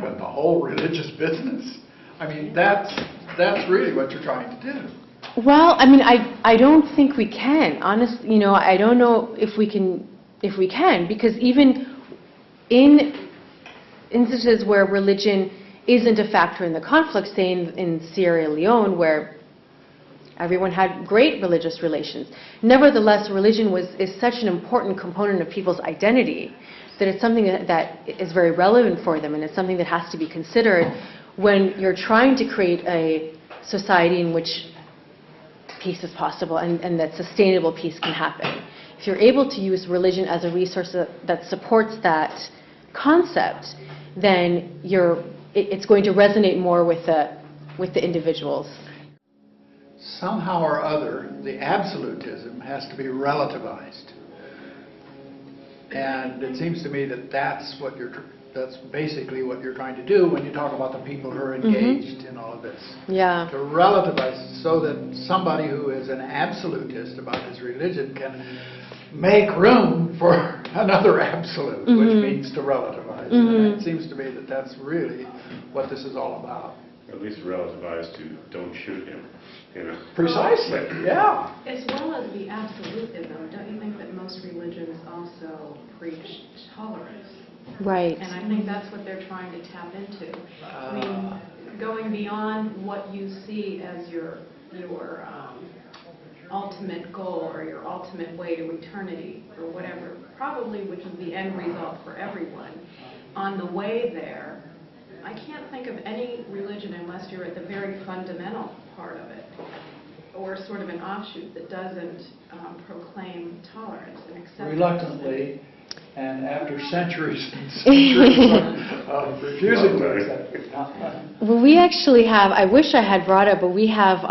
dampen the whole religious business. I mean, that's really what you're trying to do. Well, I mean, I don't think we can. Honestly, I don't know if we can, because even in instances where religion isn't a factor in the conflict, say in Sierra Leone, where everyone had great religious relations, nevertheless, religion is such an important component of people's identity that it's something that is very relevant for them, and it's something that has to be considered when you're trying to create a society in which peace is possible and that sustainable peace can happen. If you're able to use religion as a resource that supports that concept, then it's going to resonate more with the individuals. Somehow or other, the absolutism has to be relativized. And it seems to me that that's basically what you're trying to do when you talk about the people who are engaged in all of this. Yeah. To relativize so that somebody who is an absolutist about his religion can make room for another absolute, which means to relativize. And it seems to me that that's really what this is all about. At least relativize to don't shoot him. Precisely, yeah. As well as the absolutism, don't you think that most religions also preach tolerance? Right. And I think that's what they're trying to tap into. I mean, going beyond what you see as your ultimate goal or your ultimate way to eternity or whatever, probably which is the end result for everyone. On the way there, I can't think of any religion unless you're at the very fundamental part of it, or sort of an offshoot that doesn't proclaim tolerance and acceptance. Reluctantly, and after centuries and centuries of refusing to accept it. Well, we actually have, I wish I had brought it, but we have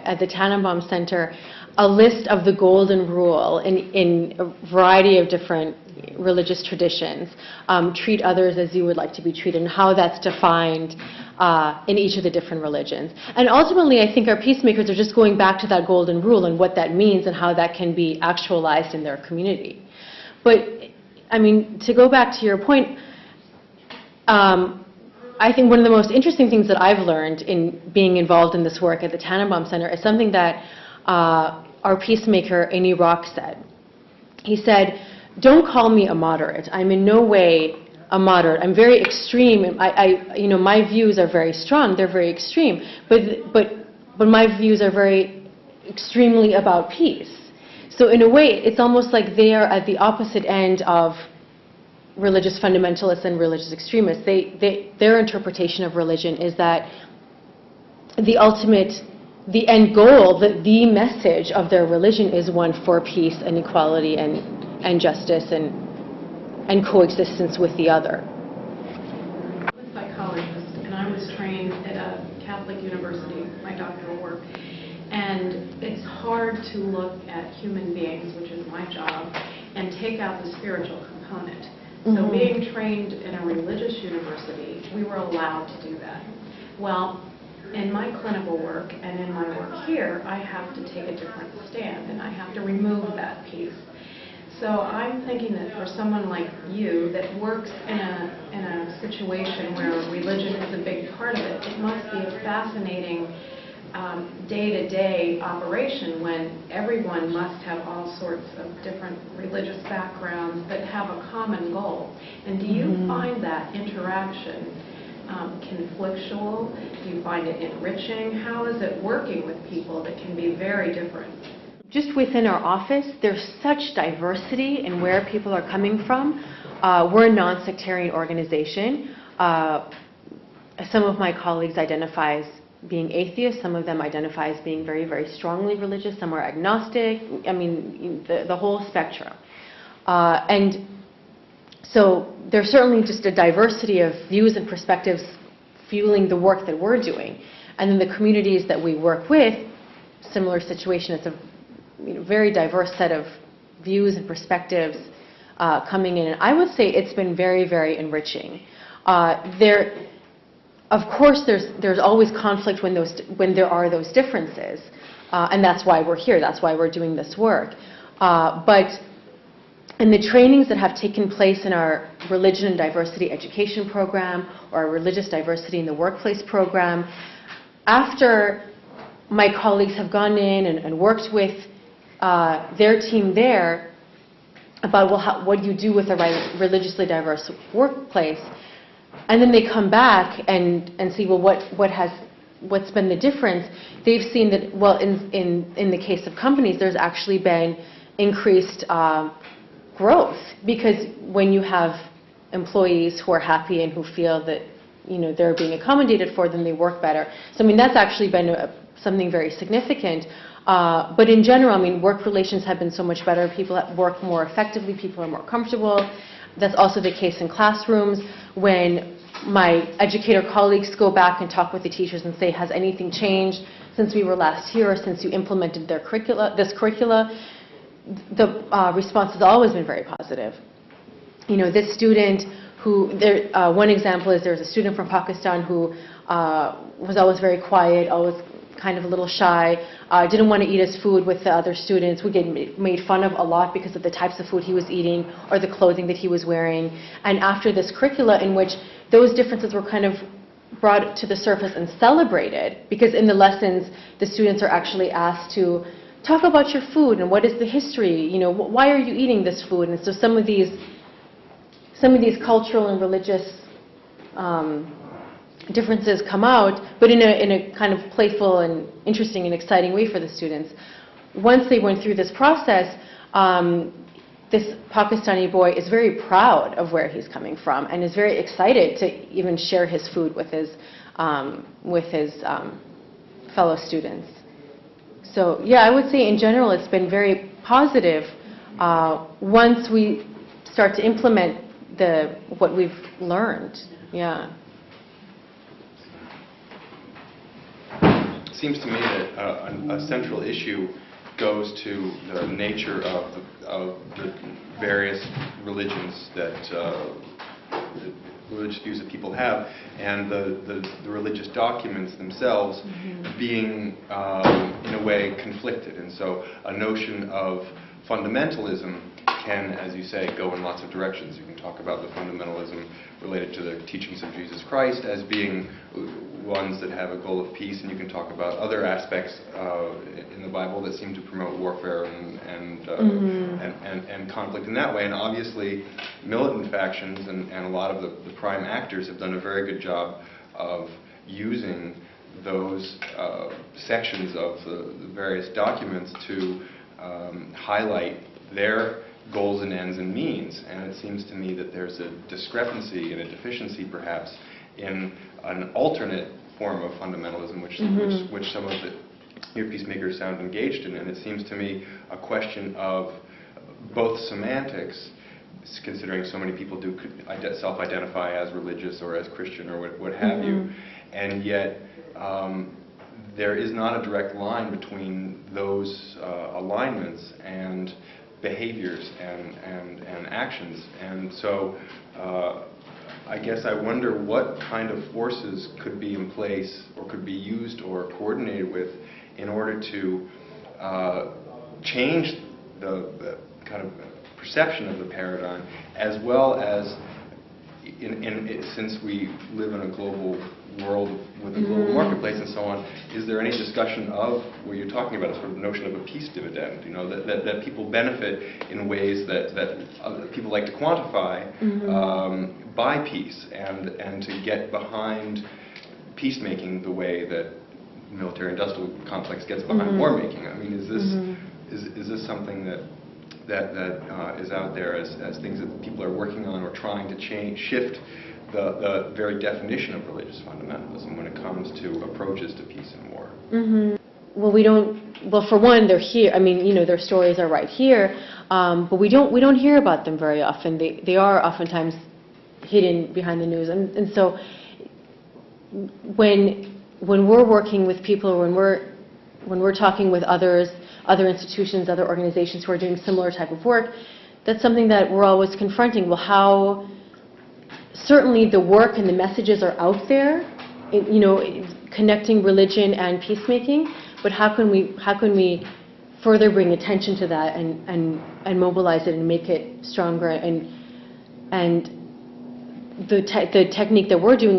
at the Tannenbaum Center a list of the golden rule in a variety of different religious traditions. Treat others as you would like to be treated, and how that's defined in each of the different religions. And ultimately, I think our peacemakers are just going back to that golden rule and what that means and how that can be actualized in their community. But, I mean, to go back to your point, I think one of the most interesting things that I've learned in being involved in this work at the Tannenbaum Center is something that our peacemaker in Iraq said. He said, "Don't call me a moderate. I'm in no way a moderate. I'm very extreme. My views are very strong. They're very extreme. But my views are very extremely about peace." So in a way, it's almost like they are at the opposite end of religious fundamentalists and religious extremists. Their interpretation of religion is that the end goal, the message of their religion is one for peace and equality and justice and coexistence with the other. I'm a psychologist, and I was trained at a Catholic university, my doctoral work, and it's hard to look at human beings, which is my job, and take out the spiritual component. So being trained in a religious university, we were allowed to do that. Well, in my clinical work and in my work here, I have to take a different stand, and I have to remove that piece. So I'm thinking that for someone like you that works in a situation where religion is a big part of it, it must be a fascinating day-to-day operation when everyone must have all sorts of different religious backgrounds that have a common goal. And do you find that interaction conflictual? Do you find it enriching? How is it working with people that can be very different? Just within our office, there's such diversity in where people are coming from. We're a non-sectarian organization. Some of my colleagues identify as being atheists. Some of them identify as being very, very strongly religious. Some are agnostic. I mean, the whole spectrum. And so there's certainly just a diversity of views and perspectives fueling the work that we're doing. And then the communities that we work with, similar situation. It's a very diverse set of views and perspectives coming in. And I would say it's been very, very enriching. Of course, there's always conflict when there are those differences, and that's why we're here. That's why we're doing this work. But and the trainings that have taken place in our religion and diversity education program or our religious diversity in the workplace program, after my colleagues have gone in and worked with their team there about, well, what do you do with a religiously diverse workplace, and then they come back and see, well, what's been the difference, they've seen that, well, in the case of companies, there's actually been increased growth, because when you have employees who are happy and who feel that they're being accommodated for, then they work better. So I mean, that's actually been something very significant. But in general, I mean, work relations have been so much better. People work more effectively. People are more comfortable. That's also the case in classrooms. When my educator colleagues go back and talk with the teachers and say, has anything changed since we were last here or since you implemented this curricula, the response has always been very positive. This student who, one example is there's a student from Pakistan who was always very quiet, always kind of a little shy, didn't want to eat his food with the other students, would get made fun of a lot because of the types of food he was eating or the clothing that he was wearing. And after this curricula, in which those differences were kind of brought to the surface and celebrated, because in the lessons the students are actually asked to talk about your food and what is the history, why are you eating this food? And so some of these cultural and religious differences come out, but in a kind of playful and interesting and exciting way for the students. Once they went through this process, this Pakistani boy is very proud of where he's coming from and is very excited to even share his food with his fellow students. So yeah, I would say in general it's been very positive once we start to implement what we've learned. Yeah. It seems to me that a central issue goes to the nature of the various religions that the religious views that people have, and the religious documents themselves being in a way conflicted. And so a notion of fundamentalism can, as you say, go in lots of directions. You can talk about the fundamentalism related to the teachings of Jesus Christ as being ones that have a goal of peace, and you can talk about other aspects in the Bible that seem to promote warfare and conflict in that way. And obviously, militant factions and a lot of the prime actors have done a very good job of using those sections of the various documents to highlight their goals and ends and means. And it seems to me that there's a discrepancy and a deficiency perhaps in an alternate form of fundamentalism which some of your peacemakers sound engaged in. And it seems to me a question of both semantics, considering so many people do self-identify as religious or as Christian or what have you, and yet there is not a direct line between those alignments and behaviors and actions. And so I guess I wonder what kind of forces could be in place or could be used or coordinated with in order to change the kind of perception of the paradigm, as well as since we live in a global world with a global marketplace and so on, is there any discussion of what you're talking about, a sort of notion of a peace dividend, that people benefit in ways that people like to quantify by peace, and to get behind peacemaking the way that military-industrial complex gets behind war making? I mean, is this something that is out there as things that people are working on or trying to shift the very definition of religious fundamentalism when it comes to approaches to peace and war? Well, for one, they're here. I mean, their stories are right here, but we don't hear about them very often. They are oftentimes hidden behind the news, and so when we're working with people, when we're talking with other institutions, other organizations who are doing similar type of work, that's something that we're always confronting. Well, how certainly the work and the messages are out there, connecting religion and peacemaking, but how can we further bring attention to that and mobilize it and make it stronger. And the technique that we're doing